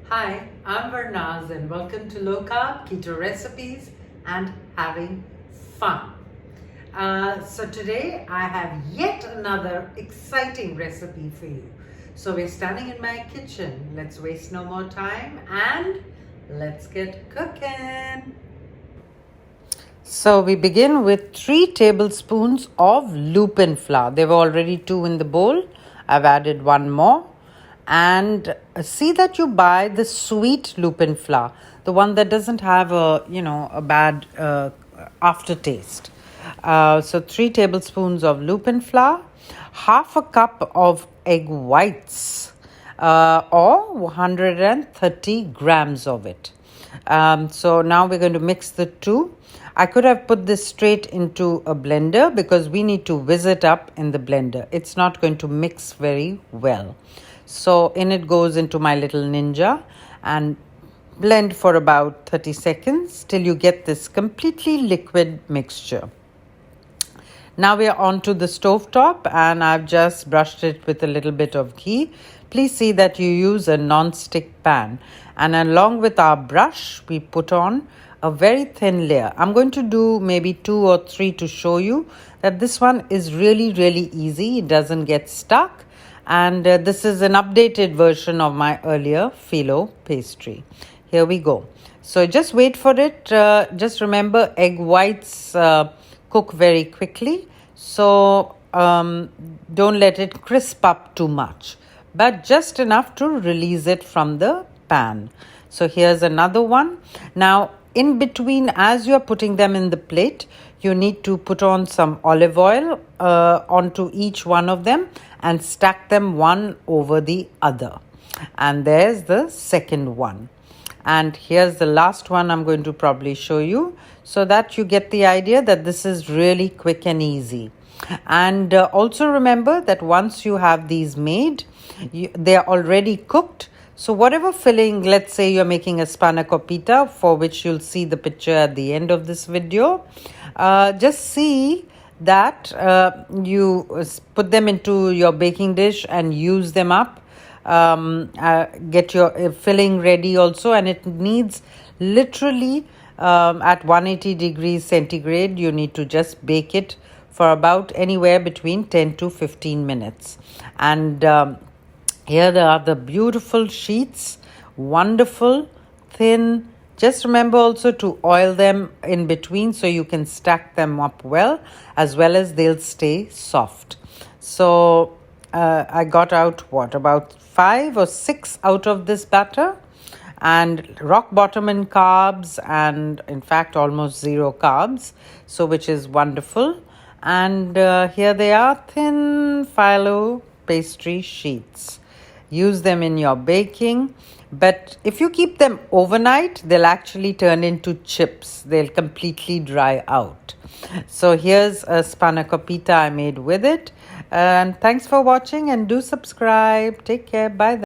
Hi, I'm Varnaz and welcome to Low Carb Keto Recipes and Having Fun. So today I have yet another exciting recipe for you. So we're standing in my kitchen. Let's waste no more time and let's get cooking. So we begin with 3 tablespoons of Lupin flour. There were already 2 in the bowl. I've added 1 more. And see that you buy the sweet Lupin flour, the one that doesn't have a bad aftertaste. So 3 tablespoons of Lupin flour, half a cup of egg whites, or 130 grams of it. So now we're going to mix the two. I could have put this straight into a blender because we need to whiz it up in the blender. It's not going to mix very well. So in it goes into my little Ninja and blend for about 30 seconds till you get this completely liquid mixture. Now we are on to the stove top and I've just brushed it with a little bit of ghee. Please see that you use a non-stick pan, and along with our brush we put on a very thin layer. I'm going to do maybe 2 or 3 to show you that this one is really easy. It doesn't get stuck. And this is an updated version of my earlier phyllo pastry. Here we go. So just wait for it. Just remember, egg whites cook very quickly. So don't let it crisp up too much, but just enough to release it from the pan. So here's another one. Now, in between, as you're putting them in the plate, you need to put on some olive oil onto each one of them and stack them one over the other. And there's the second one. And here's the last one I'm going to probably show you so that you get the idea that this is really quick and easy. And also remember that once you have these made, they are already cooked. So whatever filling, let's say you're making a spanakopita, for which you'll see the picture at the end of this video, just see that you put them into your baking dish and use them up. Get your filling ready also, and it needs literally at 180 degrees centigrade. You need to just bake it for about anywhere between 10 to 15 minutes. And here there are the beautiful sheets, wonderful, thin. Just remember also to oil them in between so you can stack them up well as they'll stay soft. So I got out about 5 or 6 out of this batter, and rock bottom in carbs, and in fact almost 0 carbs, so which is wonderful. And here they are, thin phyllo pastry sheets. Use them in your baking, but if you keep them overnight, they'll actually turn into chips. They'll completely dry out. So here's a spanakopita I made with it. And thanks for watching, and do subscribe. Take care. Bye.